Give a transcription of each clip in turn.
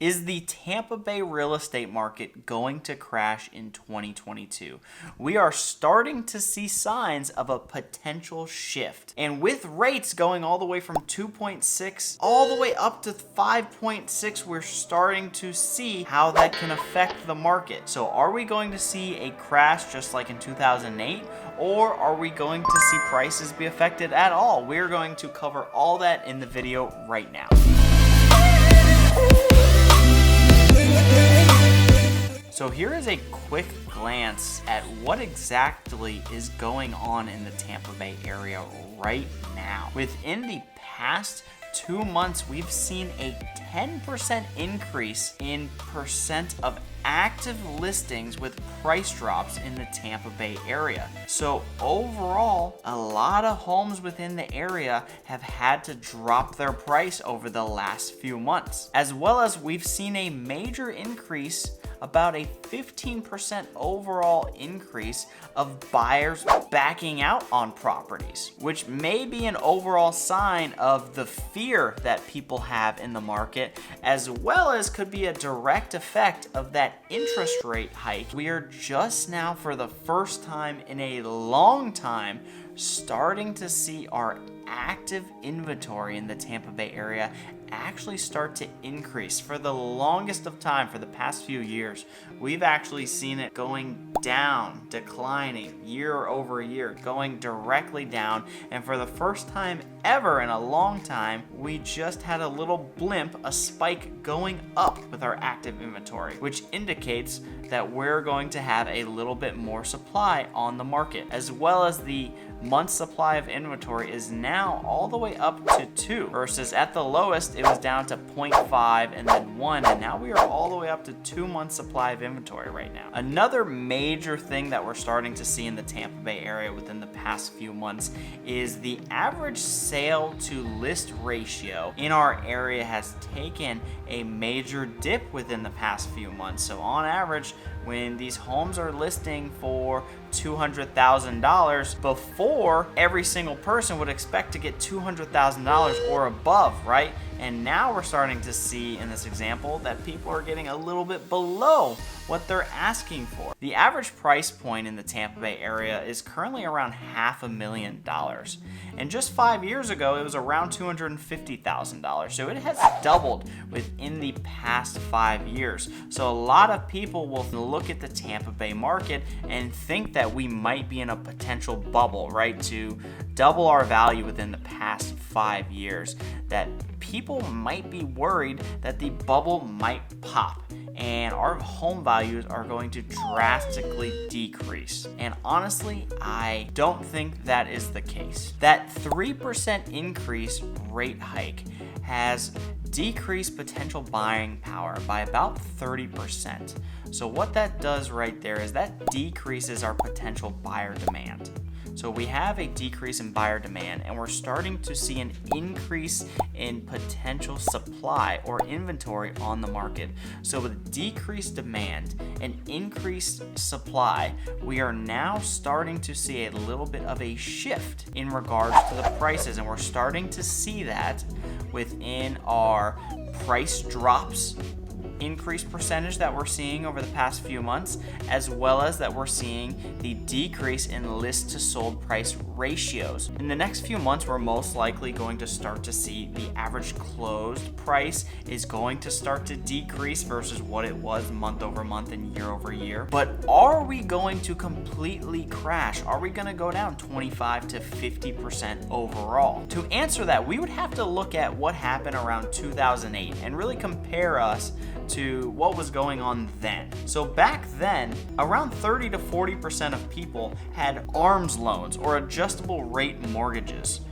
Is the Tampa Bay real estate market going to crash in 2022? We are starting to see signs of a potential shift. And with rates going all the way from 2.6 all the way up to 5.6, we're starting to see how that can affect the market. So are we going to see a crash just like in 2008? Or are we going to see prices be affected at all? We're going to cover all that in the video right now. So here is a quick glance at what exactly is going on in the Tampa Bay area right now. Within the past 2 months, we've seen a 10% increase in percent of active listings with price drops in the Tampa Bay area. So overall, a lot of homes within the area have had to drop their price over the last few months. As well as we've seen a major increase, about a 15% overall increase of buyers backing out on properties, which may be an overall sign of the fear that people have in the market, as well as could be a direct effect of that interest rate hike. We are just now, for the first time in a long time, starting to see our active inventory in the Tampa Bay area actually start to increase. For the longest of time, for the past few years, we've actually seen it going down, declining year over year, going directly down. And for the first time ever in a long time, we just had a little blimp, a spike going up with our active inventory, which indicates that we're going to have a little bit more supply on the market, as well as the month supply of inventory is now all the way up to 2 versus at the lowest it was down to 0.5 and then 1, and now we are all the way up to 2 months supply of inventory right now. Another major thing that we're starting to see in the Tampa Bay area within the past few months is the average sale to list ratio in our area has taken a major dip within the past few months. So on average, when these homes are listing for $200,000, before every single person would expect to get $200,000 or above, right? And now we're starting to see in this example that people are getting a little bit below what they're asking for. The average price point in the Tampa Bay area is currently around $500,000. And just 5 years ago, it was around $250,000. So it has doubled within the past 5 years. So a lot of people will look at the Tampa Bay market and think that we might be in a potential bubble, right? To double our value within the past 5 years, that people might be worried that the bubble might pop and our home values are going to drastically decrease. And honestly, I don't think that is the case. That 3% increase rate hike has decreased potential buying power by about 30%. So what that does right there is that decreases our potential buyer demand. So we have a decrease in buyer demand, and we're starting to see an increase in potential supply or inventory on the market. So with decreased demand and increased supply, we are now starting to see a little bit of a shift in regards to the prices, and we're starting to see that within our price drops, increased percentage that we're seeing over the past few months, as well as that we're seeing the decrease in list to sold price ratios. In the next few months, we're most likely going to start to see the average closed price is going to start to decrease versus what it was month over month and year over year. But are we going to completely crash? Are we going to go down 25 to 50% overall? To answer that, we would have to look at what happened around 2008 and really compare us to what was going on then. So back then, around 30 to 40% of people had ARMs loans or adjustable rate mortgages.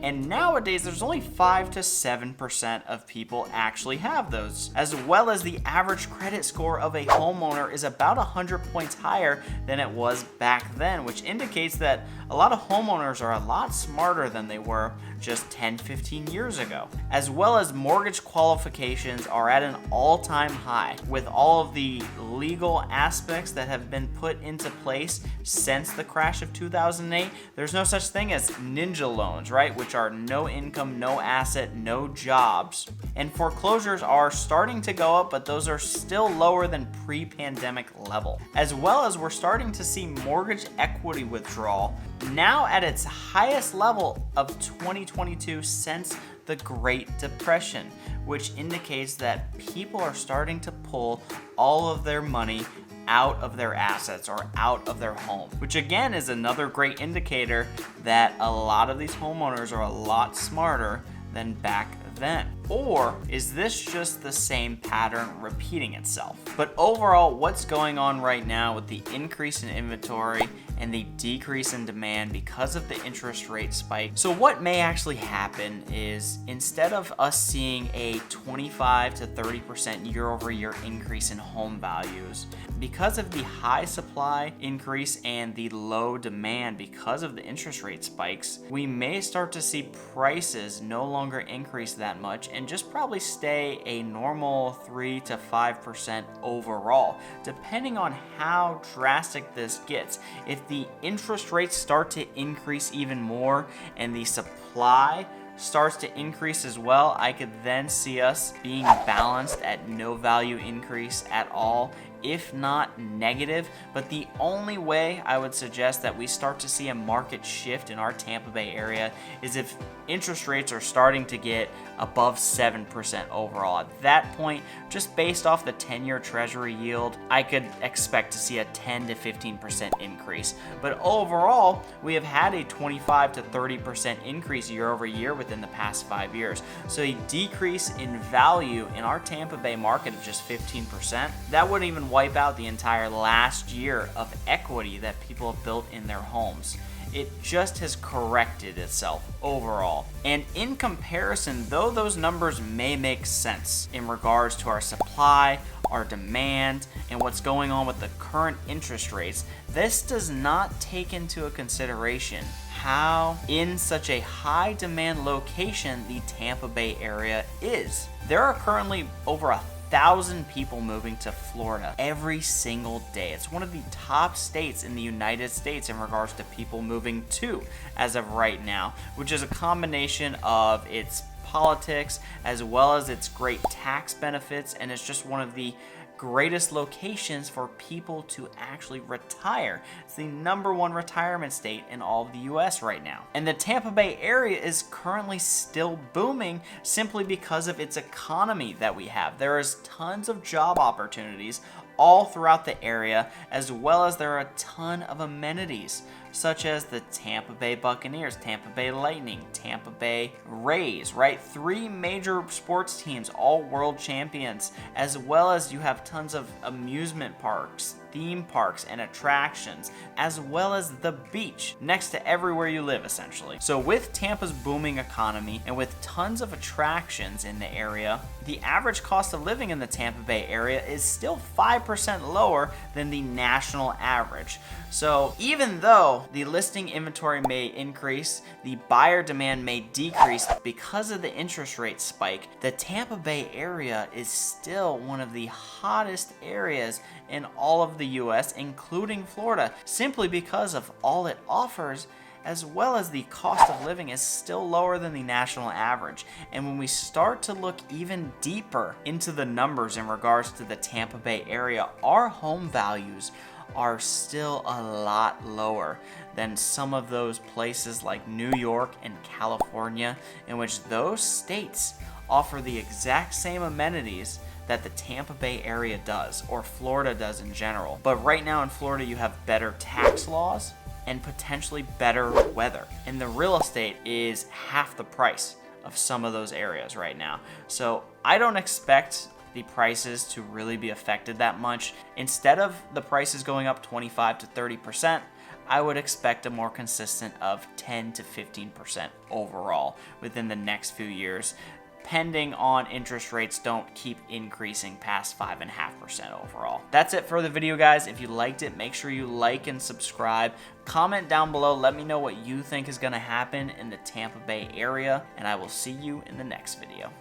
And nowadays, there's only 5 to 7% of people actually have those, as well as the average credit score of a homeowner is about 100 points higher than it was back then, which indicates that a lot of homeowners are a lot smarter than they were just 10, 15 years ago. As well as mortgage qualifications are at an all-time high. With all of the legal aspects that have been put into place since the crash of 2008, there's no such thing as ninja loans, right? which are no income, no asset, no jobs. And foreclosures are starting to go up, but those are still lower than pre-pandemic level. As well as we're starting to see mortgage equity withdrawal now at its highest level of 2022 since the Great Depression, which indicates that people are starting to pull all of their money out of their assets or out of their home, which again is another great indicator that a lot of these homeowners are a lot smarter than back then. Or is this just the same pattern repeating itself? But overall, what's going on right now with the increase in inventory and the decrease in demand because of the interest rate spike? So what may actually happen is, instead of us seeing a 25 to 30% year over year increase in home values, because of the high supply increase and the low demand because of the interest rate spikes, we may start to see prices no longer increase that much and just probably stay a normal 3 to 5% overall, depending on how drastic this gets. If the interest rates start to increase even more and the supply starts to increase as well, I could then see us being balanced at no value increase at all, if not negative. But the only way I would suggest that we start to see a market shift in our Tampa Bay area is if interest rates are starting to get above 7% overall. At that point, just based off the 10-year treasury yield, I could expect to see a 10 to 15% increase. But overall, we have had a 25 to 30% increase year over year within the past 5 years. So a decrease in value in our Tampa Bay market of just 15%, that wouldn't even wipe out the entire last year of equity that people have built in their homes. It just has corrected itself overall. And in comparison, though those numbers may make sense in regards to our supply, our demand, and what's going on with the current interest rates, this does not take into a consideration how in such a high demand location the Tampa Bay area is. There are currently over 1,000 people moving to Florida every single day. It's one of the top states in the United States in regards to people moving to as of right now, which is a combination of its politics as well as its great tax benefits, and it's just one of the greatest locations for people to actually retire. It's the #1 retirement state in all of the US right now. And the Tampa Bay area is currently still booming simply because of its economy that we have. There is tons of job opportunities all throughout the area, as well as there are a ton of amenities such as the Tampa Bay Buccaneers, Tampa Bay Lightning, Tampa Bay Rays, right? 3 major sports teams, all world champions, as well as you have tons of amusement parks, theme parks, and attractions, as well as the beach next to everywhere you live, essentially. So with Tampa's booming economy and with tons of attractions in the area, the average cost of living in the Tampa Bay area is still 5% lower than the national average. So even though the listing inventory may increase, the buyer demand may decrease because of the interest rate spike, the Tampa Bay area is still one of the hottest areas in all of the US, including Florida, simply because of all it offers, as well as the cost of living is still lower than the national average. And when we start to look even deeper into the numbers in regards to the Tampa Bay area, our home values are still a lot lower than some of those places like New York and California, in which those states offer the exact same amenities that the Tampa Bay area does, or Florida does in general. But right now in Florida, you have better tax laws and potentially better weather. And the real estate is half the price of some of those areas right now. So I don't expect the prices to really be affected that much. Instead of the prices going up 25 to 30%, I would expect a more consistent of 10 to 15% overall within the next few years, pending on interest rates don't keep increasing past 5.5% overall. That's it for the video, guys. If you liked it, make sure you like and subscribe. Comment down below, let me know what you think is gonna happen in the Tampa Bay area, and I will see you in the next video.